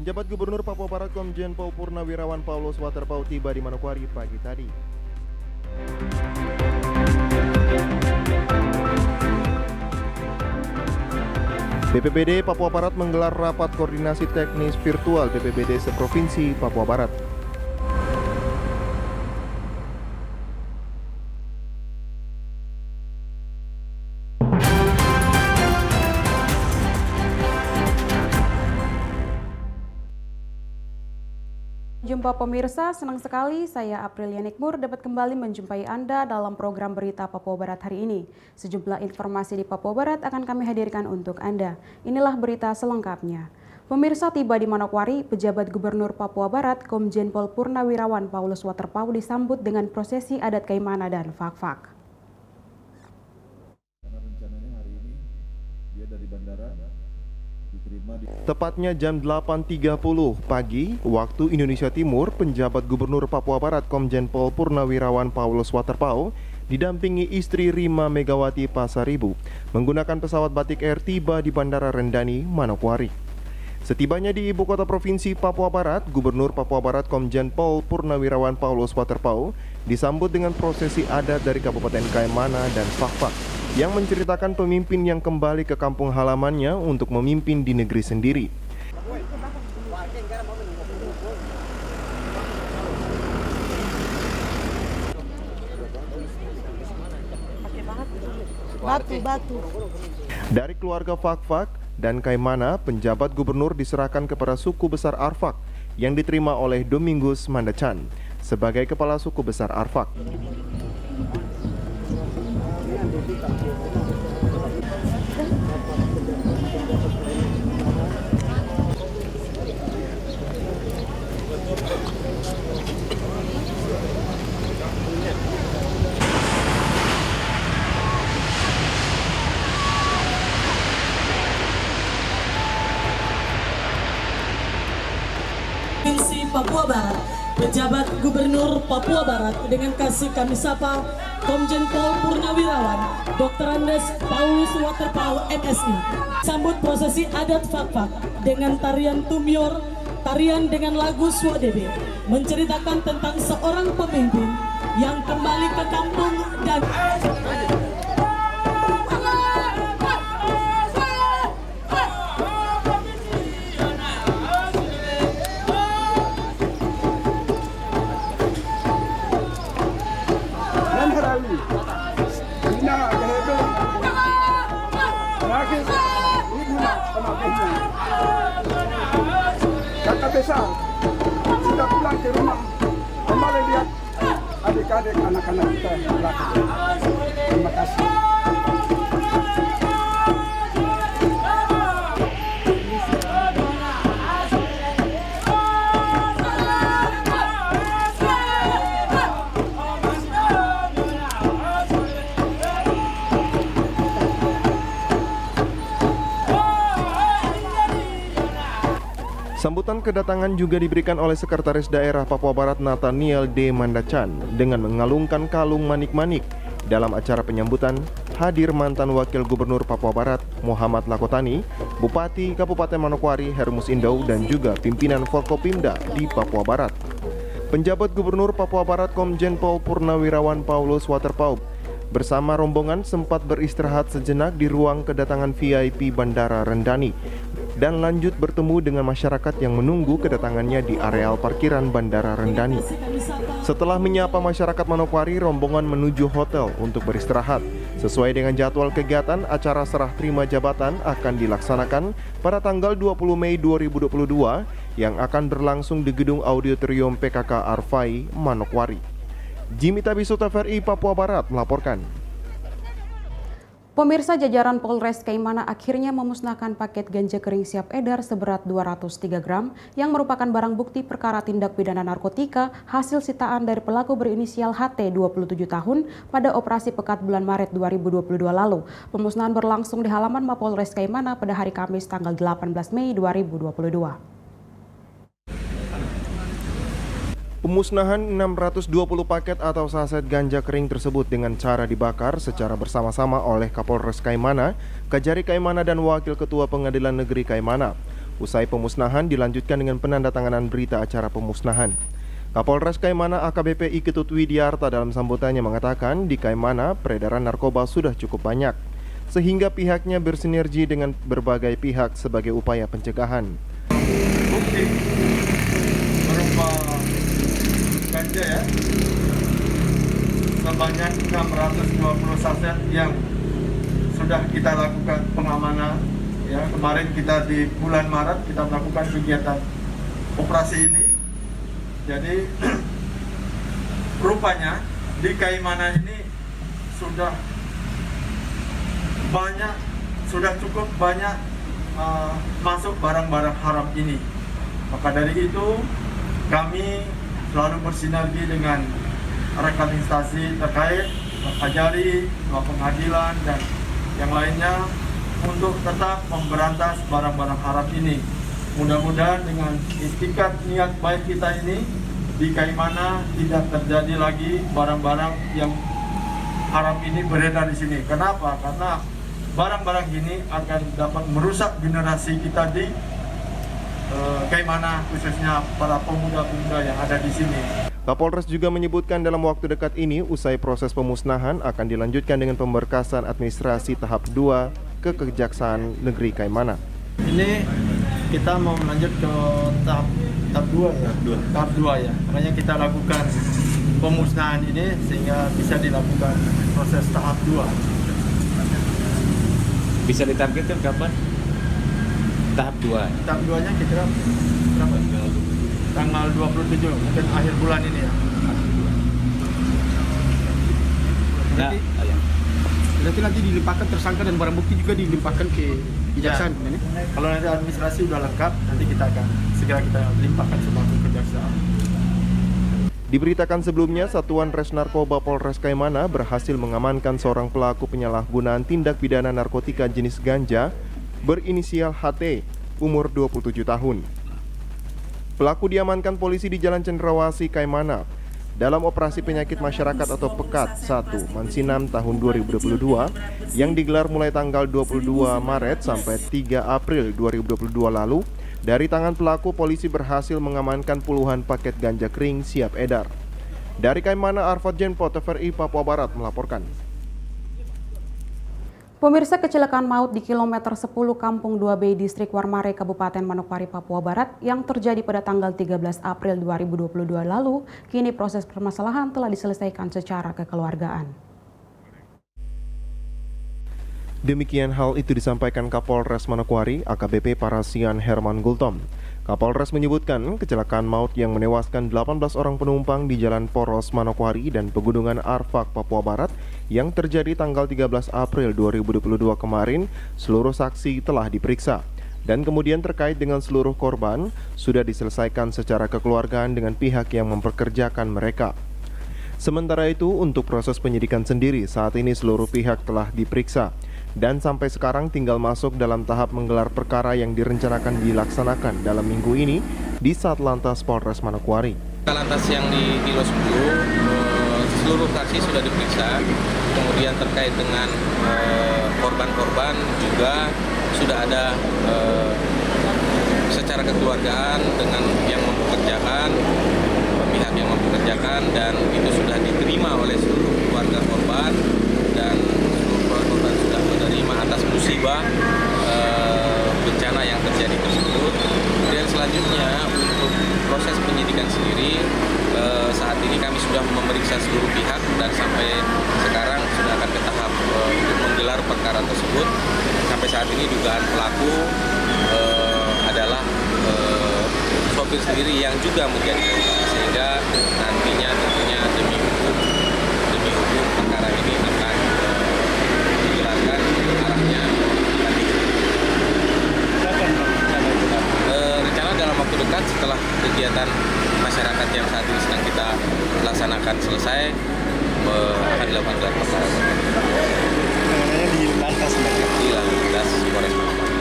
Penjabat Gubernur Papua Barat Komjen Pol Purnawirawan Paulus Waterpau tiba di Manokwari pagi tadi. BPBD Papua Barat menggelar rapat koordinasi teknis virtual BPBD seprovinsi Papua Barat. Jumpa pemirsa, senang sekali saya Aprilia Nikmur dapat kembali menjumpai Anda dalam program Berita Papua Barat hari ini. Sejumlah informasi di Papua Barat akan kami hadirkan untuk Anda. Inilah berita selengkapnya. Pemirsa, tiba di Manokwari, pejabat Gubernur Papua Barat Komjen Pol Purnawirawan Paulus Waterpau disambut dengan prosesi adat Kaimana dan Fak-Fak. Karena rencananya hari ini dia dari bandara diterima di... Tepatnya jam 8.30 pagi waktu Indonesia Timur, penjabat Gubernur Papua Barat Komjen Pol Purnawirawan Paulus Waterpau didampingi istri Rima Megawati Pasaribu menggunakan pesawat Batik Air tiba di Bandara Rendani, Manokwari. Setibanya di ibu kota provinsi Papua Barat, Gubernur Papua Barat Komjen Pol Purnawirawan Paulus Waterpau disambut dengan prosesi adat dari Kabupaten Kaimana dan Fak-Fak yang menceritakan pemimpin yang kembali ke kampung halamannya untuk memimpin di negeri sendiri. Batu. Dari keluarga Fak-Fak dan Kaimana, penjabat gubernur diserahkan kepada suku besar Arfak yang diterima oleh Domingus Mandacan sebagai kepala suku besar Arfak. Provinsi Papua Barat, pejabat Gubernur Papua Barat dengan kasih kami sapa Komjen Pol Purnawirawan Dr. Andes Paulus Waterpau MSI. Sambut prosesi adat Fak-Fak dengan tarian Tumyor, tarian dengan lagu Swadebe, menceritakan tentang seorang pemimpin yang kembali ke kampung dan kakak besar sudah pulang ke rumah, kembali lihat adik-adik anak-anak kita yang laki. Terima kasih. Sambutan kedatangan juga diberikan oleh Sekretaris Daerah Papua Barat Nathaniel D. Mandacan dengan mengalungkan kalung manik-manik. Dalam acara penyambutan, hadir mantan Wakil Gubernur Papua Barat Muhammad Lakotani, Bupati Kabupaten Manokwari Hermus Indau, dan juga pimpinan Forkopimda di Papua Barat. Penjabat Gubernur Papua Barat Komjen Pol Purnawirawan Paulus Waterpau bersama rombongan sempat beristirahat sejenak di ruang kedatangan VIP Bandara Rendani dan lanjut bertemu dengan masyarakat yang menunggu kedatangannya di areal parkiran Bandara Rendani. Setelah menyapa masyarakat Manokwari, rombongan menuju hotel untuk beristirahat. Sesuai dengan jadwal kegiatan, acara serah terima jabatan akan dilaksanakan pada tanggal 20 Mei 2022 yang akan berlangsung di Gedung Auditorium PKK Arfai, Manokwari. Jimmy Tabisu TVRI Papua Barat melaporkan. Pemirsa, jajaran Polres Kaimana akhirnya memusnahkan paket ganja kering siap edar seberat 203 gram yang merupakan barang bukti perkara tindak pidana narkotika hasil sitaan dari pelaku berinisial HT 27 tahun pada operasi Pekat bulan Maret 2022 lalu. Pemusnahan berlangsung di halaman Mapolres Kaimana pada hari Kamis tanggal 18 Mei 2022. Pemusnahan 620 paket atau saset ganja kering tersebut dengan cara dibakar secara bersama-sama oleh Kapolres Kaimana, Kajari Kaimana, dan Wakil Ketua Pengadilan Negeri Kaimana. Usai pemusnahan dilanjutkan dengan penandatanganan berita acara pemusnahan. Kapolres Kaimana AKBP Iketut Widiarta dalam sambutannya mengatakan di Kaimana peredaran narkoba sudah cukup banyak, sehingga pihaknya bersinergi dengan berbagai pihak sebagai upaya pencegahan. Bukti berupa ganja ya, sebanyak 620 saset yang sudah kita lakukan pengamanan ya. Kemarin kita di bulan Maret kita melakukan kegiatan operasi ini. Jadi rupanya di Kaimana ini sudah cukup banyak masuk barang-barang haram ini. Maka dari itu kami selalu bersinergi dengan rekan instansi terkait, Kajari, pengadilan dan yang lainnya untuk tetap memberantas barang-barang haram ini. Mudah-mudahan dengan itikad niat baik kita ini di Kaimana tidak terjadi lagi barang-barang yang haram ini beredar di sini. Kenapa? Karena barang-barang ini akan dapat merusak generasi kita di Kaimana, khususnya para pemuda-pemuda yang ada di sini. Kapolres juga menyebutkan dalam waktu dekat ini usai proses pemusnahan akan dilanjutkan dengan pemberkasan administrasi tahap 2 ke Kejaksaan Negeri Kaimana. Ini kita mau lanjut ke tahap 2 ya. Tahap 2 ya. Makanya kita lakukan pemusnahan ini sehingga bisa dilakukan proses tahap 2. Bisa ditargetkan kapan? Tahap 2. Tahap 2-nya kira berapa? Tanggal 27, mungkin akhir bulan ini ya. Nah, Berarti nanti dilimpahkan tersangka dan barang bukti juga dilimpahkan ke kejaksaan. Ya. Kalau nanti administrasi udah lengkap, nanti kita akan segera kita limpahkan semua ke kejaksaan. Diberitakan sebelumnya, Satuan Res Narkoba Polres Kaimana berhasil mengamankan seorang pelaku penyalahgunaan tindak pidana narkotika jenis ganja berinisial HT, umur 27 tahun. Pelaku diamankan polisi di Jalan Cendrawasih, Kaimana dalam operasi penyakit masyarakat atau PEKAT 1 Mansinam tahun 2022 yang digelar mulai tanggal 22 Maret sampai 3 April 2022 lalu. Dari tangan pelaku, polisi berhasil mengamankan puluhan paket ganja kering siap edar. Dari Kaimana, Arfad Jenpo, TVRI Papua Barat melaporkan. Pemirsa, kecelakaan maut di kilometer 10 Kampung 2B Distrik Warmare, Kabupaten Manokwari, Papua Barat yang terjadi pada tanggal 13 April 2022 lalu, kini proses permasalahan telah diselesaikan secara kekeluargaan. Demikian hal itu disampaikan Kapolres Manokwari AKBP Parasian Herman Gultom. Kapolres menyebutkan kecelakaan maut yang menewaskan 18 orang penumpang di Jalan Poros Manokwari dan Pegunungan Arfak, Papua Barat yang terjadi tanggal 13 April 2022 kemarin, seluruh saksi telah diperiksa. Dan kemudian terkait dengan seluruh korban sudah diselesaikan secara kekeluargaan dengan pihak yang mempekerjakan mereka. Sementara itu, untuk proses penyidikan sendiri saat ini seluruh pihak telah diperiksa dan sampai sekarang tinggal masuk dalam tahap menggelar perkara yang direncanakan dilaksanakan dalam minggu ini di Satlantas Polres Manokwari. Satlantas yang di Kilo 10, seluruh saksi sudah diperiksa, kemudian terkait dengan korban-korban juga sudah ada secara kekeluargaan dengan yang mempekerjakan, pihak yang mempekerjakan, dan itu sudah diterima oleh seluruh keluarga korban dan korban sudah menerima atas musibah bencana yang terjadi tersebut. Dan selanjutnya untuk proses penyidikan sendiri saat ini kami sudah memeriksa seluruh pihak dan sampai sekarang sudah akan ke tahap untuk menggelar perkara tersebut. Sampai saat ini dugaan pelaku adalah sopir sendiri yang juga menjadi korban, sehingga nantinya tentunya demi hukum perkara ini akan digelarkan arahnya. Rencana dalam waktu dekat setelah kegiatan masyarakat yang saat ini sedang kita laksanakan selesai akan dilakukan gelar perkara. di lantas Polres Manokwari.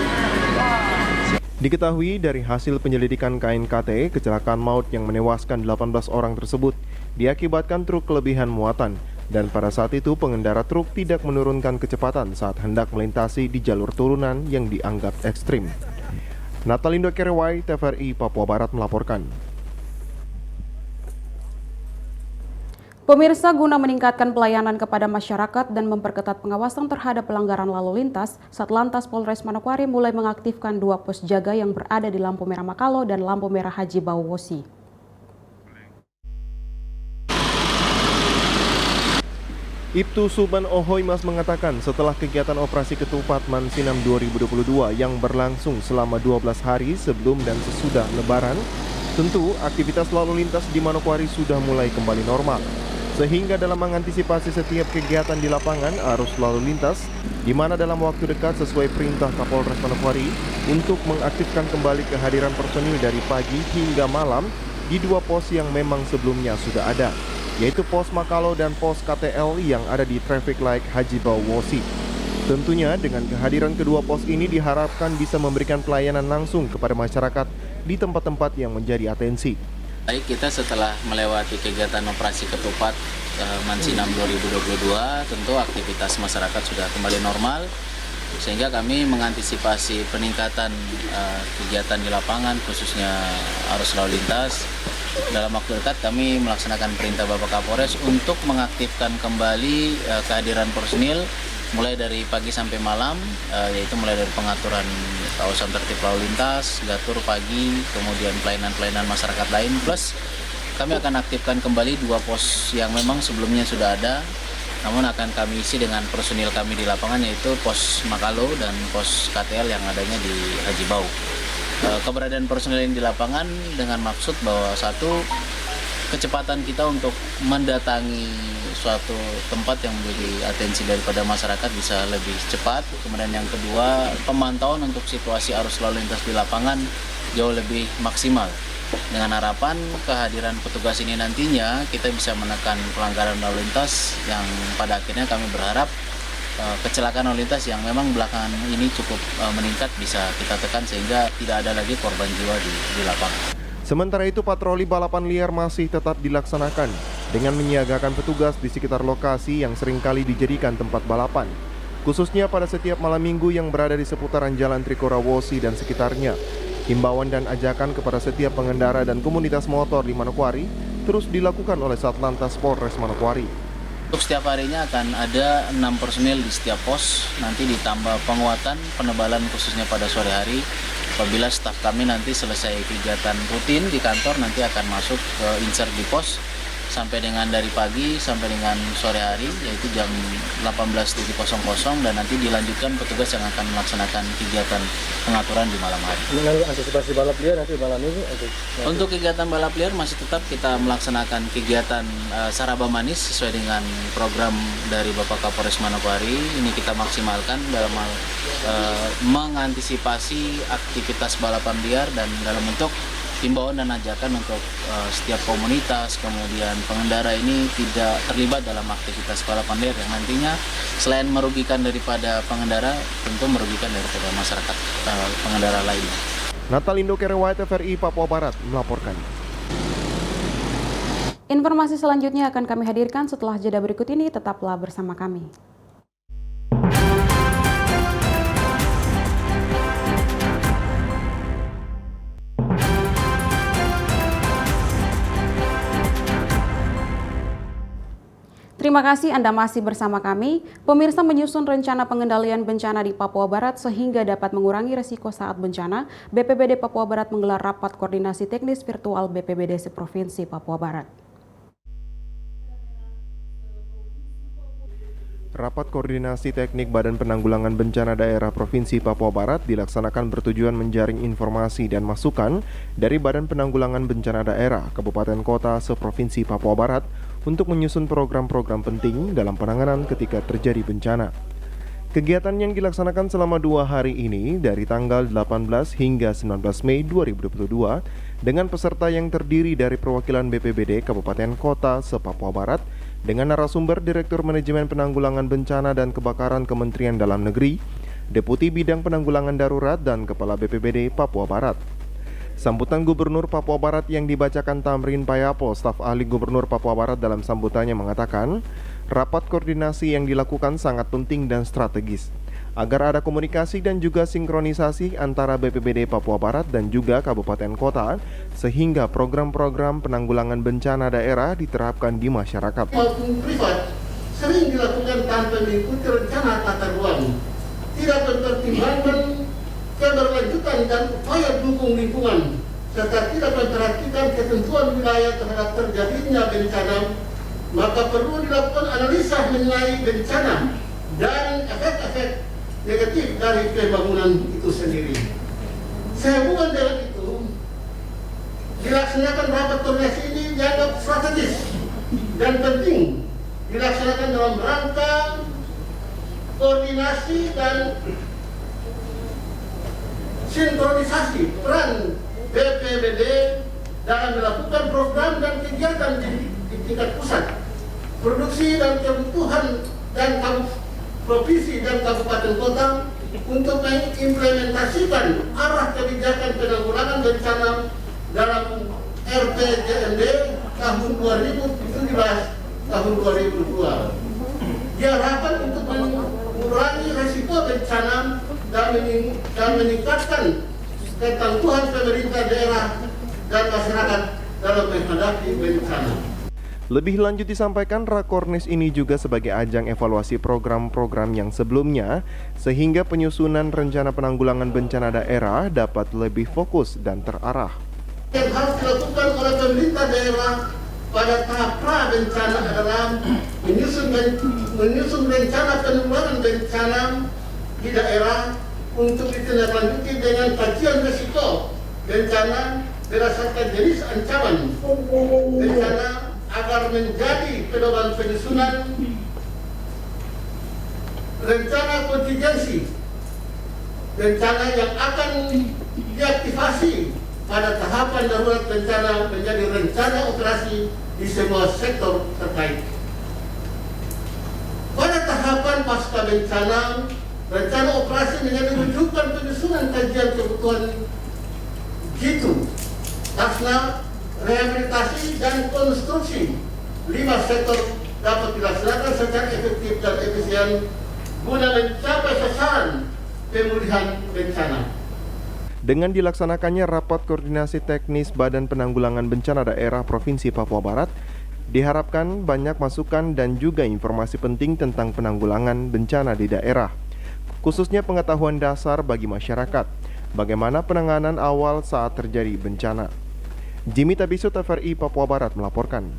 Diketahui dari hasil penyelidikan KNKT, kecelakaan maut yang menewaskan 18 orang tersebut diakibatkan truk kelebihan muatan dan pada saat itu pengendara truk tidak menurunkan kecepatan saat hendak melintasi di jalur turunan yang dianggap ekstrim. Natalindo Kerewai, TVRI Papua Barat melaporkan. Pemirsa, guna meningkatkan pelayanan kepada masyarakat dan memperketat pengawasan terhadap pelanggaran lalu lintas, Satlantas Polres Manokwari mulai mengaktifkan 2 pos jaga yang berada di lampu merah Makalo dan lampu merah Haji Bau Wosi. Ibtu Suban Ohoimas mengatakan setelah kegiatan operasi ketupat Mansinam 2022 yang berlangsung selama 12 hari sebelum dan sesudah Lebaran, tentu aktivitas lalu lintas di Manokwari sudah mulai kembali normal. Sehingga dalam mengantisipasi setiap kegiatan di lapangan arus lalu lintas, di mana dalam waktu dekat sesuai perintah Kapolres Manokwari untuk mengaktifkan kembali kehadiran personil dari pagi hingga malam di 2 pos yang memang sebelumnya sudah ada, yaitu pos Makalo dan pos KTL yang ada di Traffic Light Haji Bau Wosi. Tentunya dengan kehadiran kedua pos ini diharapkan bisa memberikan pelayanan langsung kepada masyarakat di tempat-tempat yang menjadi atensi. Baik, kita setelah melewati kegiatan operasi ketupat Mansinam 2022, tentu aktivitas masyarakat sudah kembali normal, sehingga kami mengantisipasi peningkatan kegiatan di lapangan, khususnya arus lalu lintas. Dalam waktu dekat kami melaksanakan perintah Bapak Kapolres untuk mengaktifkan kembali kehadiran personil mulai dari pagi sampai malam, yaitu mulai dari pengaturan kawasan tertib lalu lintas, gatur pagi, kemudian pelayanan-pelayanan masyarakat lain, plus kami akan aktifkan kembali 2 pos yang memang sebelumnya sudah ada, namun akan kami isi dengan personil kami di lapangan, yaitu pos Makalo dan pos KTL yang adanya di Haji Bau. Keberadaan personil ini di lapangan dengan maksud bahwa satu, kecepatan kita untuk mendatangi suatu tempat yang menjadi atensi daripada masyarakat bisa lebih cepat. Kemudian yang kedua, pemantauan untuk situasi arus lalu lintas di lapangan jauh lebih maksimal. Dengan harapan kehadiran petugas ini nantinya kita bisa menekan pelanggaran lalu lintas yang pada akhirnya kami berharap kecelakaan lalu lintas yang memang belakangan ini cukup meningkat bisa kita tekan sehingga tidak ada lagi korban jiwa di lapangan. Sementara itu, patroli balapan liar masih tetap dilaksanakan dengan menyiagakan petugas di sekitar lokasi yang seringkali dijadikan tempat balapan, khususnya pada setiap malam minggu yang berada di seputaran Jalan Trikora Wosi dan sekitarnya. Himbauan dan ajakan kepada setiap pengendara dan komunitas motor di Manokwari terus dilakukan oleh Satlantas Polres Manokwari. Untuk setiap harinya akan ada 6 personil di setiap pos, nanti ditambah penguatan penebalan khususnya pada sore hari. Apabila staf kami nanti selesai kegiatan rutin di kantor, nanti akan masuk ke insert di pos sampai dengan dari pagi sampai dengan sore hari, yaitu jam 18.00, dan nanti dilanjutkan petugas yang akan melaksanakan kegiatan pengaturan di malam hari. Dengan antisipasi balap liar nanti malam ini untuk kegiatan balap liar masih tetap kita melaksanakan kegiatan Saraba Manis sesuai dengan program dari Bapak Kapolres Manokwari. Ini kita maksimalkan dalam hal mengantisipasi aktivitas balapan liar dan dalam bentuk himbauan dan ajakan untuk setiap komunitas, kemudian pengendara ini tidak terlibat dalam aktivitas balapan liar yang nantinya selain merugikan daripada pengendara, tentu merugikan daripada masyarakat pengendara lainnya. Natalindo Kerewai, TVRI Papua Barat melaporkan. Informasi selanjutnya akan kami hadirkan setelah jeda berikut ini, tetaplah bersama kami. Terima kasih Anda masih bersama kami. Pemirsa, menyusun rencana pengendalian bencana di Papua Barat sehingga dapat mengurangi risiko saat bencana, BPBD Papua Barat menggelar rapat koordinasi teknis virtual BPBD Provinsi Papua Barat. Rapat koordinasi teknik Badan Penanggulangan Bencana Daerah Provinsi Papua Barat dilaksanakan bertujuan menjaring informasi dan masukan dari Badan Penanggulangan Bencana Daerah Kabupaten Kota se-Provinsi Papua Barat untuk menyusun program-program penting dalam penanganan ketika terjadi bencana. Kegiatan yang dilaksanakan selama 2 hari ini dari tanggal 18 hingga 19 Mei 2022 dengan peserta yang terdiri dari perwakilan BPBD Kabupaten Kota se-Papua Barat dengan narasumber Direktur Manajemen Penanggulangan Bencana dan Kebakaran Kementerian Dalam Negeri, Deputi Bidang Penanggulangan Darurat dan Kepala BPBD Papua Barat. Sambutan Gubernur Papua Barat yang dibacakan Tamrin Payapo, staf ahli Gubernur Papua Barat dalam sambutannya mengatakan, rapat koordinasi yang dilakukan sangat penting dan strategis agar ada komunikasi dan juga sinkronisasi antara BPBD Papua Barat dan juga kabupaten kota sehingga program-program penanggulangan bencana daerah diterapkan di masyarakat. Maupun privat sering dilakukan tanpa mengikuti rencana tata ruang, tidak mempertimbangkan keberlanjutan dan upaya dukung lingkungan, serta tidak memperhatikan ketentuan wilayah terhadap terjadinya bencana, maka perlu dilakukan analisa mengenai bencana dan efek-efek negatif dari pembangunan itu sendiri. Sehubungan dengan itu, dilaksanakan rapat koordinasi ini dianggap strategis dan penting dilaksanakan dalam rangka koordinasi dan sinkronisasi peran BPBD dalam melakukan program dan kegiatan di tingkat pusat, produksi dan kebutuhan dan provinsi dan kabupaten kota untuk mengimplementasikan arah kebijakan penanggulangan bencana dalam RPJMD tahun 2017 tahun 2002. Diharapkan untuk mengurangi risiko bencana dan meningkatkan ketangguhan pemerintah daerah dan masyarakat dalam menghadapi bencana. Lebih lanjut disampaikan, Rakornis ini juga sebagai ajang evaluasi program-program yang sebelumnya sehingga penyusunan rencana penanggulangan bencana daerah dapat lebih fokus dan terarah. Yang harus dilakukan oleh pemerintah daerah pada tahap pra-bencana adalah menyusun rencana penanggulangan bencana di daerah untuk ditindaklanjuti dengan kajian risiko bencana berdasarkan jenis ancaman bencana agar menjadi pedoman penyusunan rencana kontingensi bencana yang akan diaktifasi pada tahapan darurat bencana menjadi rencana operasi di semua sektor terkait. Pada tahapan pasca bencana, rencana operasi menjadi rujukan penyusunan kajian kebutuhan gitu, tasna, rehabilitasi dan konstruksi 5 sektor dapat dilaksanakan secara efektif dan efisien guna mencapai sasaran pemulihan bencana. Dengan dilaksanakannya rapat koordinasi teknis Badan Penanggulangan Bencana Daerah Provinsi Papua Barat, diharapkan banyak masukan dan juga informasi penting tentang penanggulangan bencana di daerah, khususnya pengetahuan dasar bagi masyarakat, bagaimana penanganan awal saat terjadi bencana. Jimmy Tabisu, TVRI Papua Barat melaporkan.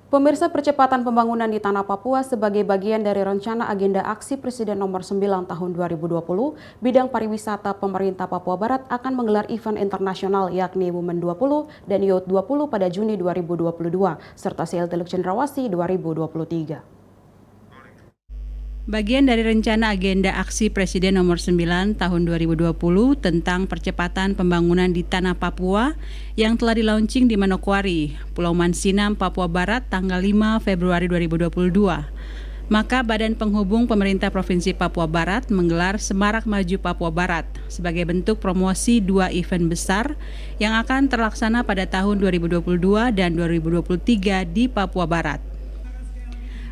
Pemirsa, percepatan pembangunan di Tanah Papua sebagai bagian dari rencana agenda aksi Presiden nomor 9 tahun 2020, bidang pariwisata pemerintah Papua Barat akan menggelar event internasional yakni Women 20 dan Youth 20 pada Juni 2022, serta Sail Teluk Cendrawasih 2023. Bagian dari rencana agenda aksi Presiden nomor 9 tahun 2020 tentang percepatan pembangunan di Tanah Papua yang telah di-launching di Manokwari, Pulau Mansinam, Papua Barat tanggal 5 Februari 2022. Maka Badan Penghubung Pemerintah Provinsi Papua Barat menggelar Semarak Maju Papua Barat sebagai bentuk promosi 2 event besar yang akan terlaksana pada tahun 2022 dan 2023 di Papua Barat.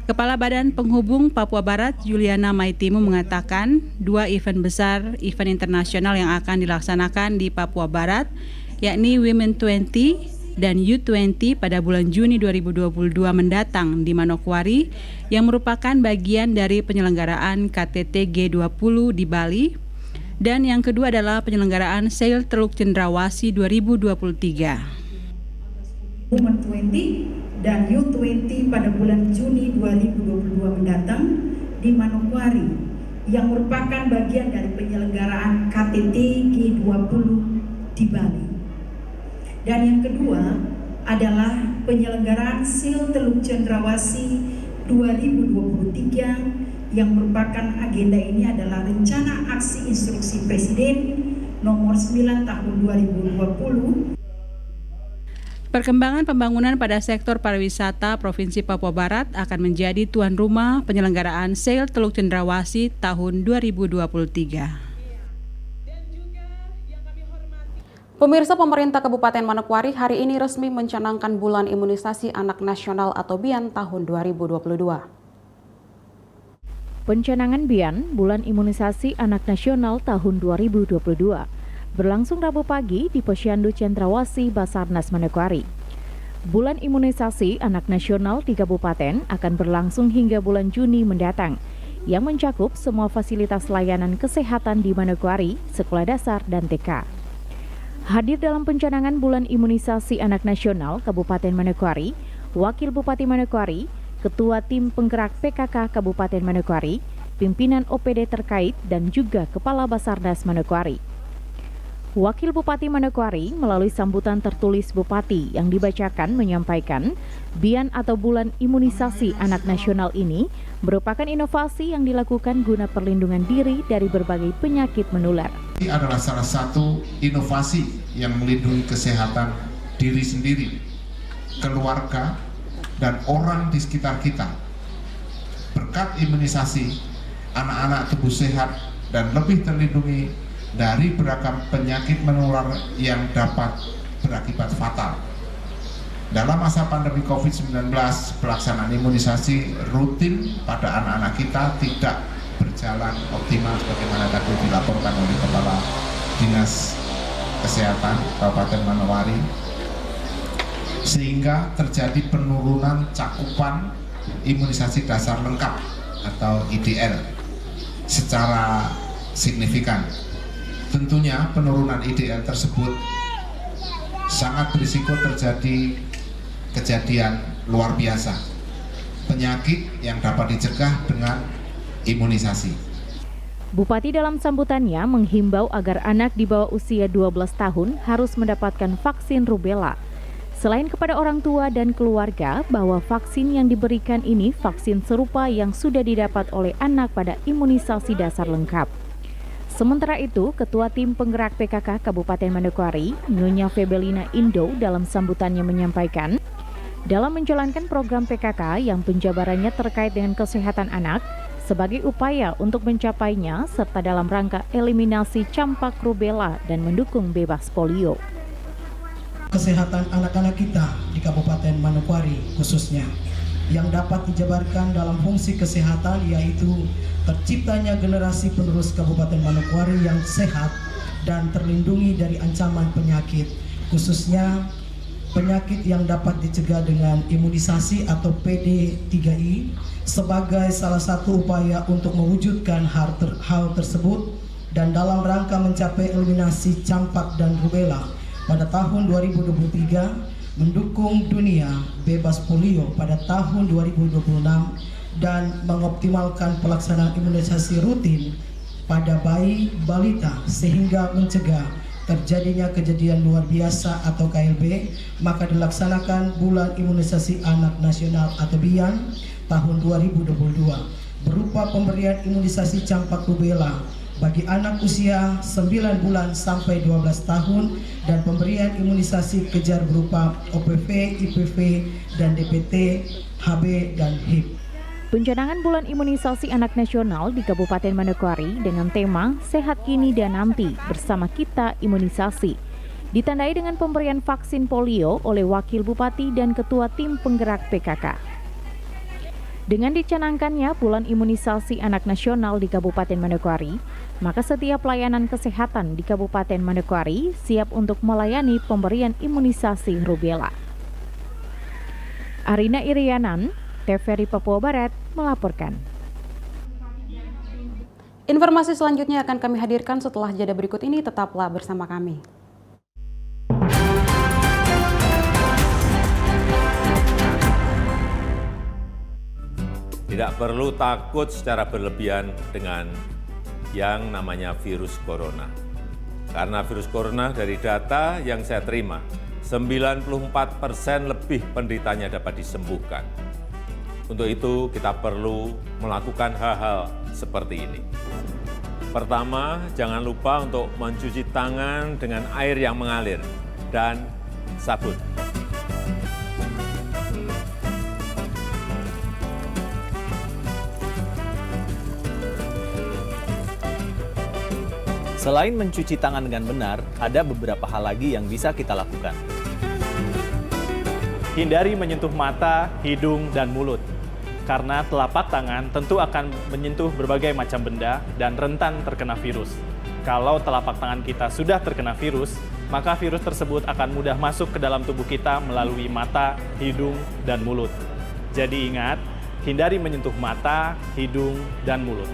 Kepala Badan Penghubung Papua Barat, Juliana Maitimu mengatakan 2 event besar, event internasional yang akan dilaksanakan di Papua Barat, yakni Women 20 dan Youth 20 pada bulan Juni 2022 mendatang di Manokwari, yang merupakan bagian dari penyelenggaraan KTT G20 di Bali, dan yang kedua adalah penyelenggaraan Sail Teluk Cendrawasih 2023. Women 20 dan U20 pada bulan Juni 2022 mendatang di Manokwari, yang merupakan bagian dari penyelenggaraan KTT G20 di Bali. Dan yang kedua adalah penyelenggaraan Sail Teluk Cendrawasih 2023, yang merupakan agenda ini adalah rencana aksi instruksi Presiden nomor 9 tahun 2020. Perkembangan pembangunan pada sektor pariwisata Provinsi Papua Barat akan menjadi tuan rumah penyelenggaraan Sail Teluk Cendrawasih tahun 2023. Pemirsa, pemerintah Kabupaten Manokwari hari ini resmi mencanangkan Bulan Imunisasi Anak Nasional atau BIAN tahun 2022. Pencanangan BIAN Bulan Imunisasi Anak Nasional tahun 2022 berlangsung Rabu pagi di Posyandu Cendrawasih Basarnas Manokwari. Bulan Imunisasi Anak Nasional di Kabupaten akan berlangsung hingga bulan Juni mendatang, yang mencakup semua fasilitas layanan kesehatan di Manokwari, sekolah dasar dan TK. Hadir dalam pencanangan Bulan Imunisasi Anak Nasional Kabupaten Manokwari, Wakil Bupati Manokwari, Ketua Tim Penggerak PKK Kabupaten Manokwari, pimpinan OPD terkait dan juga Kepala Basarnas Manokwari. Wakil Bupati Manokwari melalui sambutan tertulis Bupati yang dibacakan menyampaikan BIAN atau Bulan Imunisasi Anak Nasional ini merupakan inovasi yang dilakukan guna perlindungan diri dari berbagai penyakit menular. Ini adalah salah satu inovasi yang melindungi kesehatan diri sendiri, keluarga, dan orang di sekitar kita. Berkat imunisasi, anak-anak tumbuh sehat dan lebih terlindungi dari beragam penyakit menular yang dapat berakibat fatal. Dalam masa pandemi COVID-19, pelaksanaan imunisasi rutin pada anak-anak kita tidak berjalan optimal sebagaimana tadi dilaporkan oleh Kepala Dinas Kesehatan Kabupaten Manokwari, sehingga terjadi penurunan cakupan imunisasi dasar lengkap atau IDL secara signifikan. Tentunya penurunan IDL tersebut sangat berisiko terjadi kejadian luar biasa, penyakit yang dapat dicegah dengan imunisasi. Bupati dalam sambutannya menghimbau agar anak di bawah usia 12 tahun harus mendapatkan vaksin rubella. Selain kepada orang tua dan keluarga, bahwa vaksin yang diberikan ini vaksin serupa yang sudah didapat oleh anak pada imunisasi dasar lengkap. Sementara itu, Ketua Tim Penggerak PKK Kabupaten Manokwari, Nyonya Febelina Indo dalam sambutannya menyampaikan, dalam menjalankan program PKK yang penjabarannya terkait dengan kesehatan anak, sebagai upaya untuk mencapainya serta dalam rangka eliminasi campak rubella dan mendukung bebas polio. Kesehatan anak-anak kita di Kabupaten Manokwari khususnya yang dapat dijabarkan dalam fungsi kesehatan, yaitu terciptanya generasi penerus Kabupaten Manokwari yang sehat dan terlindungi dari ancaman penyakit, khususnya penyakit yang dapat dicegah dengan imunisasi atau PD3I sebagai salah satu upaya untuk mewujudkan hal tersebut dan dalam rangka mencapai eliminasi campak dan rubella pada tahun 2023, mendukung dunia bebas polio pada tahun 2026, dan mengoptimalkan pelaksanaan imunisasi rutin pada bayi balita sehingga mencegah terjadinya kejadian luar biasa atau KLB, maka dilaksanakan Bulan Imunisasi Anak Nasional atau BIAN tahun 2022 berupa pemberian imunisasi campak rubella bagi anak usia 9 bulan sampai 12 tahun dan pemberian imunisasi kejar berupa OPV, IPV, dan DPT, HB, dan HIP. Pencanangan Bulan Imunisasi Anak Nasional di Kabupaten Manokwari dengan tema Sehat Kini dan Nanti Bersama Kita Imunisasi ditandai dengan pemberian vaksin polio oleh Wakil Bupati dan Ketua Tim Penggerak PKK. Dengan dicanangkannya Bulan Imunisasi Anak Nasional di Kabupaten Manokwari, maka setiap layanan kesehatan di Kabupaten Manokwari siap untuk melayani pemberian imunisasi rubella. Arina Irianan, TVRI Papua Barat melaporkan. Informasi selanjutnya akan kami hadirkan setelah jeda berikut ini, tetaplah bersama kami. Tidak perlu takut secara berlebihan dengan yang namanya virus corona. Karena virus corona dari data yang saya terima, 94% lebih penderitanya dapat disembuhkan. Untuk itu kita perlu melakukan hal-hal seperti ini. Pertama, jangan lupa untuk mencuci tangan dengan air yang mengalir dan sabun. Selain mencuci tangan dengan benar, ada beberapa hal lagi yang bisa kita lakukan. Hindari menyentuh mata, hidung, dan mulut. Karena telapak tangan tentu akan menyentuh berbagai macam benda dan rentan terkena virus. Kalau telapak tangan kita sudah terkena virus, maka virus tersebut akan mudah masuk ke dalam tubuh kita melalui mata, hidung, dan mulut. Jadi ingat, hindari menyentuh mata, hidung, dan mulut.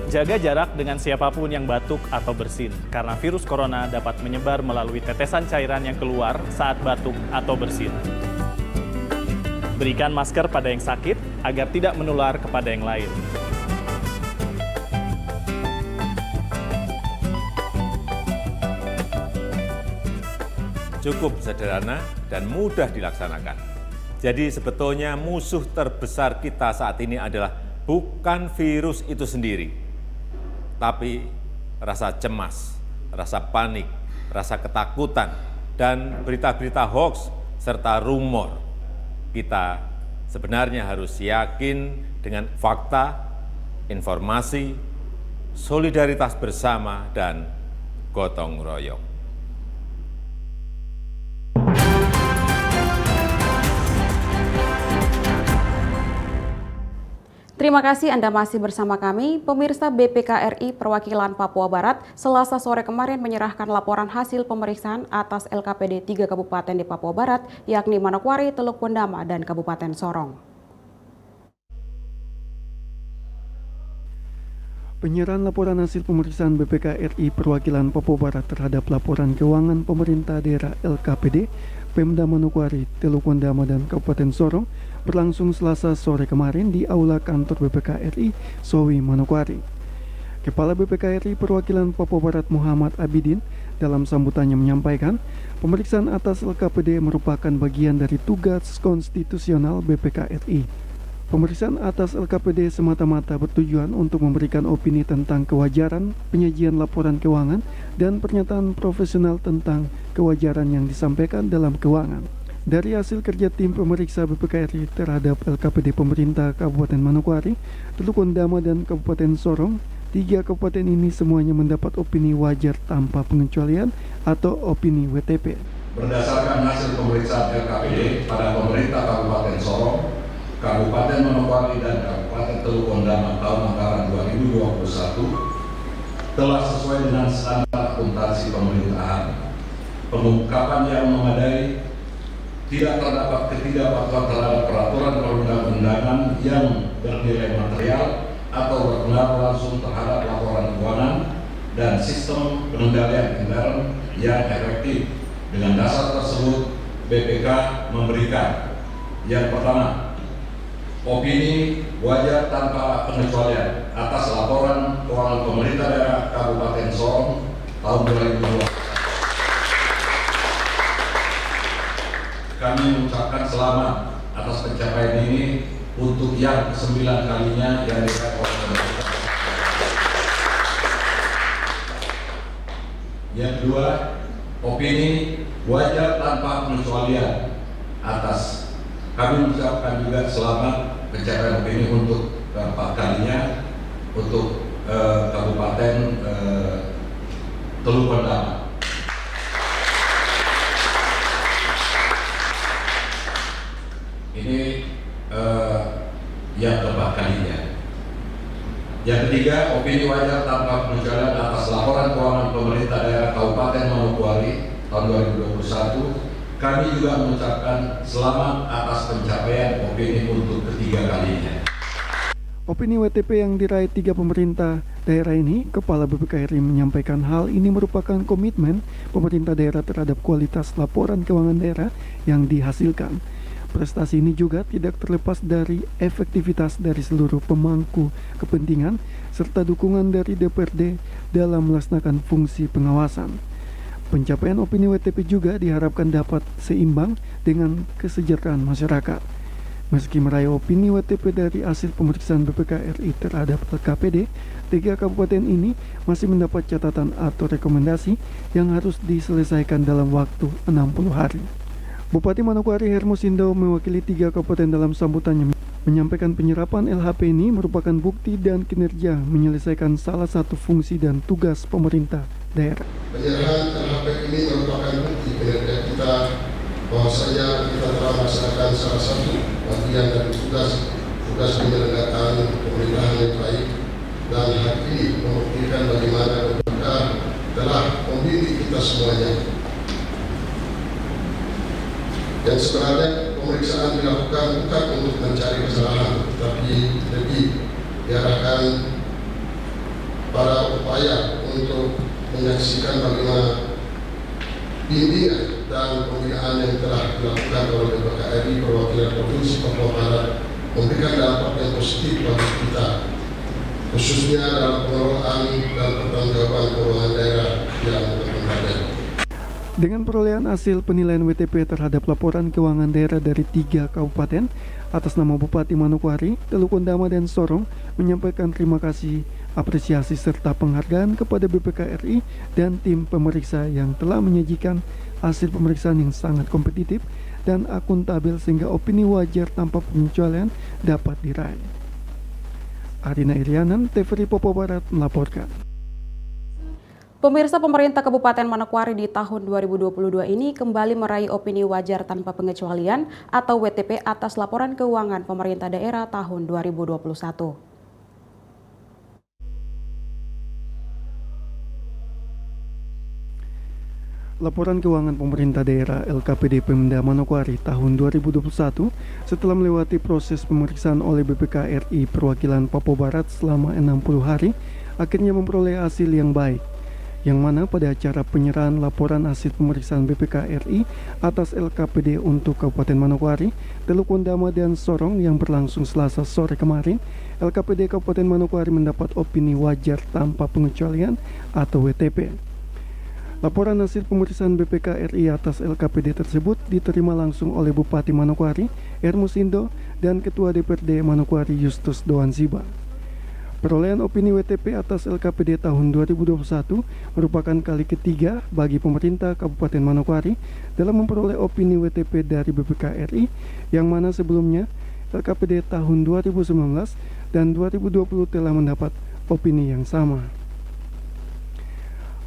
Jaga jarak dengan siapapun yang batuk atau bersin, karena virus corona dapat menyebar melalui tetesan cairan yang keluar saat batuk atau bersin. Berikan masker pada yang sakit agar tidak menular kepada yang lain. Cukup sederhana dan mudah dilaksanakan. Jadi sebetulnya musuh terbesar kita saat ini adalah bukan virus itu sendiri, tapi rasa cemas, rasa panik, rasa ketakutan, dan berita-berita hoax serta rumor. Kita sebenarnya harus yakin dengan fakta, informasi, solidaritas bersama, dan gotong royong. Terima kasih Anda masih bersama kami. Pemirsa, BPKRI Perwakilan Papua Barat Selasa sore kemarin menyerahkan laporan hasil pemeriksaan atas LKPD 3 kabupaten di Papua Barat, yakni Manokwari, Teluk Pondama, dan Kabupaten Sorong. Penyerahan laporan hasil pemeriksaan BPKRI Perwakilan Papua Barat terhadap laporan keuangan pemerintah daerah LKPD, Pemda Manokwari, Teluk Pondama, dan Kabupaten Sorong berlangsung Selasa sore kemarin di Aula Kantor BPKRI Sowi Manokwari. Kepala BPKRI Perwakilan Papua Barat Muhammad Abidin dalam sambutannya menyampaikan, pemeriksaan atas LKPD merupakan bagian dari tugas konstitusional BPKRI. Pemeriksaan atas LKPD semata-mata bertujuan untuk memberikan opini tentang kewajaran penyajian laporan keuangan dan pernyataan profesional tentang kewajaran yang disampaikan dalam keuangan. Dari hasil kerja tim pemeriksa BPKRI terhadap LKPD pemerintah Kabupaten Manokwari, Teluk Pondama, dan Kabupaten Sorong, 3 kabupaten ini semuanya mendapat opini wajar tanpa pengecualian atau opini WTP. Berdasarkan hasil pemeriksaan LKPD pada pemerintah Kabupaten Sorong, Kabupaten Manokwari, dan Kabupaten Teluk Pondama tahun anggaran 2021 telah sesuai dengan standar akuntansi pemerintahan, pengungkapan yang memadai, tidak terdapat ketidakpatuhan terhadap peraturan perundang-undangan yang bernilai material atau berpengaruh langsung terhadap laporan keuangan, dan sistem pengendalian anggaran yang efektif. Dengan dasar tersebut, BPK memberikan yang pertama, opini wajar tanpa pengecualian atas laporan keuangan pemerintah daerah Kabupaten Sorong tahun 2020. Kami mengucapkan selamat atas pencapaian ini untuk yang ke-9 kalinya yang diraih oleh pemerintah. Yang kedua, opini wajar tanpa pengecualian atas. Kami mengucapkan juga selamat pencapaian opini untuk keempat kalinya untuk Kabupaten Teluk Pondama. Ini yang keempat kalinya. Yang ketiga, opini wajar tanpa pengecualian atas laporan keuangan pemerintah daerah Kabupaten Manokwari tahun 2021. Kami juga mengucapkan selamat atas pencapaian opini untuk ketiga kalinya. Opini WTP yang diraih 3 pemerintah daerah ini, Kepala BPKRI menyampaikan hal ini merupakan komitmen pemerintah daerah terhadap kualitas laporan keuangan daerah yang dihasilkan. Prestasi ini juga tidak terlepas dari efektivitas dari seluruh pemangku kepentingan serta dukungan dari DPRD dalam melaksanakan fungsi pengawasan. Pencapaian opini WTP juga diharapkan dapat seimbang dengan kesejahteraan masyarakat. Meski meraih opini WTP dari hasil pemeriksaan BPKRI terhadap LKPD, 3 kabupaten ini masih mendapat catatan atau rekomendasi yang harus diselesaikan dalam waktu 60 hari. Bupati Manokwari Hermosindo mewakili 3 kabupaten dalam sambutannya menyampaikan penyerapan LHP ini merupakan bukti dan kinerja menyelesaikan salah satu fungsi dan tugas pemerintah daerah. Penyerahan LHP ini merupakan bukti kinerja kita bahwasanya kita telah melaksanakan salah satu bagian dari tugas penyelenggaraan pemerintahan yang baik, dan hari ini membuktikan bagaimana BPK telah membimbing kita semuanya. Dan sebenarnya pemeriksaan dilakukan bukan untuk mencari kesalahan, tetapi lebih diarahkan pada upaya untuk menyaksikan bagaimana bimbingan dan pembinaan yang telah dilakukan oleh BPK RI perwakilan Provinsi Papua Barat memberikan dampak yang positif bagi kita, khususnya dalam pengelolaan dan pertanggungjawaban keuangan daerah yang berkembang. Dengan perolehan hasil penilaian WTP terhadap laporan keuangan daerah dari 3 kabupaten, atas nama Bupati Manokwari, Teluk Ondama, dan Sorong menyampaikan terima kasih, apresiasi serta penghargaan kepada BPK RI dan tim pemeriksa yang telah menyajikan hasil pemeriksaan yang sangat kompetitif dan akuntabel sehingga opini wajar tanpa pengecualian dapat diraih. Arina Irianan, TVRI Papua Barat melaporkan. Pemirsa, pemerintah Kabupaten Manokwari di tahun 2022 ini kembali meraih opini wajar tanpa pengecualian atau WTP atas laporan keuangan pemerintah daerah tahun 2021. Laporan keuangan pemerintah daerah LKPD Pemda Manokwari tahun 2021 setelah melewati proses pemeriksaan oleh BPK RI perwakilan Papua Barat selama 60 hari akhirnya memperoleh hasil yang baik, yang mana pada acara penyerahan laporan hasil pemeriksaan BPK RI atas LKPD untuk Kabupaten Manokwari, Teluk Ondama, dan Sorong yang berlangsung Selasa sore kemarin, LKPD Kabupaten Manokwari mendapat opini wajar tanpa pengecualian atau WTP. Laporan hasil pemeriksaan BPK RI atas LKPD tersebut diterima langsung oleh Bupati Manokwari, Hermus Indo, dan Ketua DPRD Manokwari, Justus Doanziba. Perolehan opini WTP atas LKPD tahun 2021 merupakan kali ketiga bagi pemerintah Kabupaten Manokwari dalam memperoleh opini WTP dari BPK RI, yang mana sebelumnya LKPD tahun 2019 dan 2020 telah mendapat opini yang sama.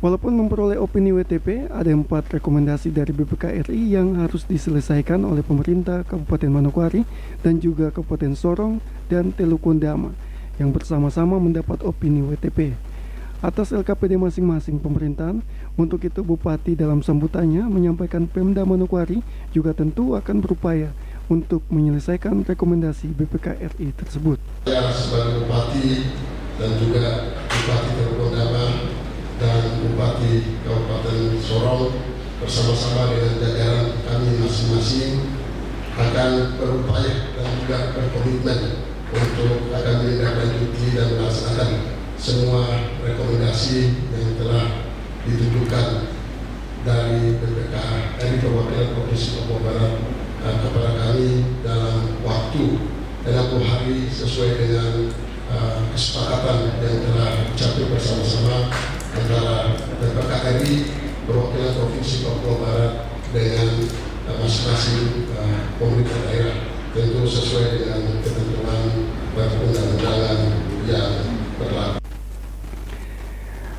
Walaupun memperoleh opini WTP, ada 4 rekomendasi dari BPK RI yang harus diselesaikan oleh pemerintah Kabupaten Manokwari dan juga Kabupaten Sorong dan Teluk Ondama yang bersama-sama mendapat opini WTP atas LKPD masing-masing pemerintahan. Untuk itu, Bupati dalam sambutannya menyampaikan Pemda Manokwari juga tentu akan berupaya untuk menyelesaikan rekomendasi BPK RI tersebut. Saya sebagai Bupati dan juga Bupati Teluk Ondama dan Bupati Kabupaten Sorong bersama-sama dengan jajaran kami masing-masing akan berupaya dan juga berkomitmen untuk akan menindaklanjuti dan melaksanakan semua rekomendasi yang telah ditujukan dari BPK RI perwakilan Provinsi Papua Barat kepada kami dalam waktu 60 hari sesuai dengan kesepakatan yang telah dicapai bersama-sama antara BPK RI perwakilan Provinsi Papua Barat dengan masing-masing pemerintah daerah, tentu sesuai dengan ketentuan perundang-undangan yang berlaku.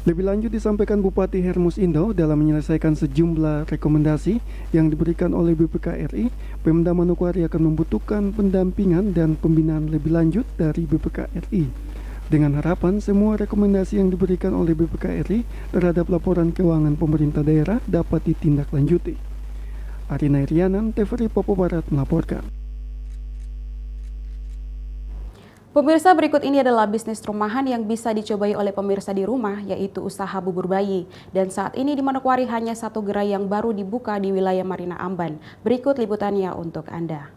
Lebih lanjut disampaikan Bupati Hermus Indo dalam menyelesaikan sejumlah rekomendasi yang diberikan oleh BPK RI, Pemda Manokwari akan membutuhkan pendampingan dan pembinaan lebih lanjut dari BPK RI. Dengan harapan semua rekomendasi yang diberikan oleh BPK RI terhadap laporan keuangan pemerintah daerah dapat ditindaklanjuti. Arina Irianan, TVRI Papua Barat melaporkan. Pemirsa, berikut ini adalah bisnis rumahan yang bisa dicobai oleh pemirsa di rumah, yaitu usaha bubur bayi. Dan saat ini di Manokwari hanya satu gerai yang baru dibuka di wilayah Marina Amban. Berikut liputannya untuk Anda.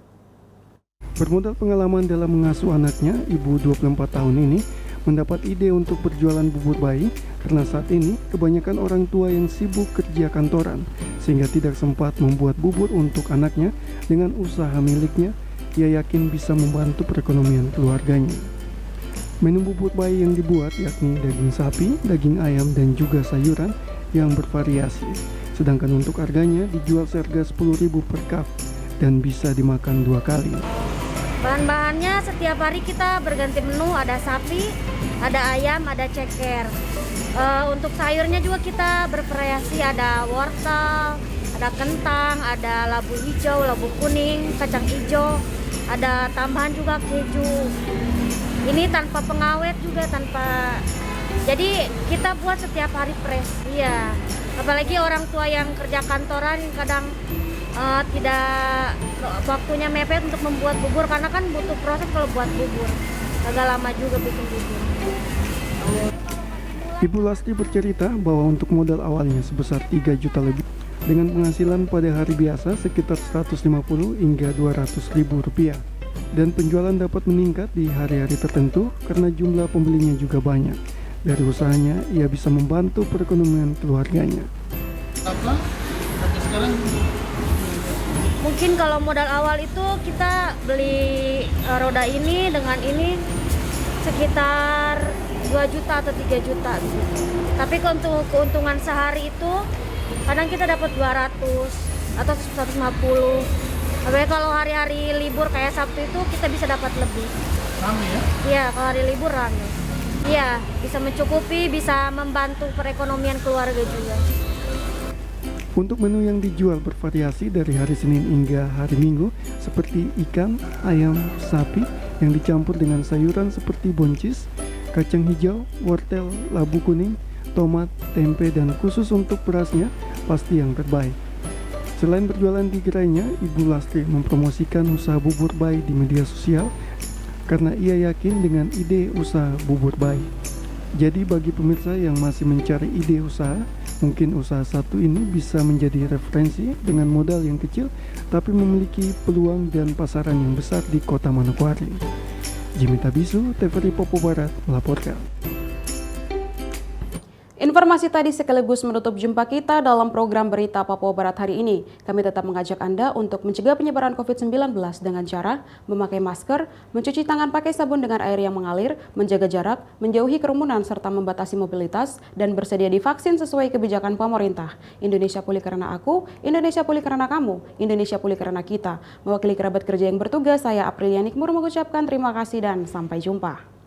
Bermodal pengalaman dalam mengasuh anaknya, ibu 24 tahun ini mendapat ide untuk berjualan bubur bayi karena saat ini kebanyakan orang tua yang sibuk kerja kantoran sehingga tidak sempat membuat bubur untuk anaknya. Dengan usaha miliknya, ia yakin bisa membantu perekonomian keluarganya. Menu bubur bayi yang dibuat yakni daging sapi, daging ayam, dan juga sayuran yang bervariasi. Sedangkan untuk harganya dijual seharga 10.000 per cup dan bisa dimakan 2 kali. Bahan-bahannya setiap hari kita berganti menu, ada sapi, ada ayam, ada ceker. Untuk sayurnya juga kita bervariasi, ada wortel, ada kentang, ada labu hijau, labu kuning, kacang hijau, ada tambahan juga keju. Ini tanpa pengawet juga, jadi kita buat setiap hari fresh. Iya. Apalagi orang tua yang kerja kantoran kadang tidak waktunya mepet untuk membuat bubur, karena kan butuh proses kalau buat bubur. Agak lama juga bikin bubur. Ibu Lasti bercerita bahwa untuk modal awalnya sebesar 3 juta lebih, dengan penghasilan pada hari biasa sekitar 150 hingga 200 ribu rupiah. Dan penjualan dapat meningkat di hari-hari tertentu karena jumlah pembelinya juga banyak. Dari usahanya, ia bisa membantu perekonomian keluarganya. Apa? Sampai sekarang? Mungkin kalau modal awal itu kita beli roda ini dengan ini sekitar 2 juta atau 3 juta gitu. Tapi untuk keuntungan sehari itu kadang kita dapat 200 atau 150. Tapi kalau hari-hari libur kayak Sabtu itu kita bisa dapat lebih. Rame ya? Iya, kalau hari libur rame. Iya, bisa mencukupi, bisa membantu perekonomian keluarga juga. Untuk menu yang dijual bervariasi dari hari Senin hingga hari Minggu, seperti ikan, ayam, sapi yang dicampur dengan sayuran seperti buncis, kacang hijau, wortel, labu kuning, tomat, tempe, dan khusus untuk berasnya pasti yang terbaik. Selain berjualan di gerainya, Ibu Lasti mempromosikan usaha bubur bayi di media sosial karena ia yakin dengan ide usaha bubur bayi. Jadi bagi pemirsa yang masih mencari ide usaha, mungkin usaha satu ini bisa menjadi referensi dengan modal yang kecil tapi memiliki peluang dan pasaran yang besar di Kota Manokwari. Jimmy Tabisu, TVRI Papua Barat melaporkan. Informasi tadi sekaligus menutup jumpa kita dalam program Berita Papua Barat hari ini. Kami tetap mengajak Anda untuk mencegah penyebaran COVID-19 dengan cara memakai masker, mencuci tangan pakai sabun dengan air yang mengalir, menjaga jarak, menjauhi kerumunan, serta membatasi mobilitas, dan bersedia divaksin sesuai kebijakan pemerintah. Indonesia pulih karena aku, Indonesia pulih karena kamu, Indonesia pulih karena kita. Mewakili kerabat kerja yang bertugas, saya Aprilianik Mur mengucapkan terima kasih dan sampai jumpa.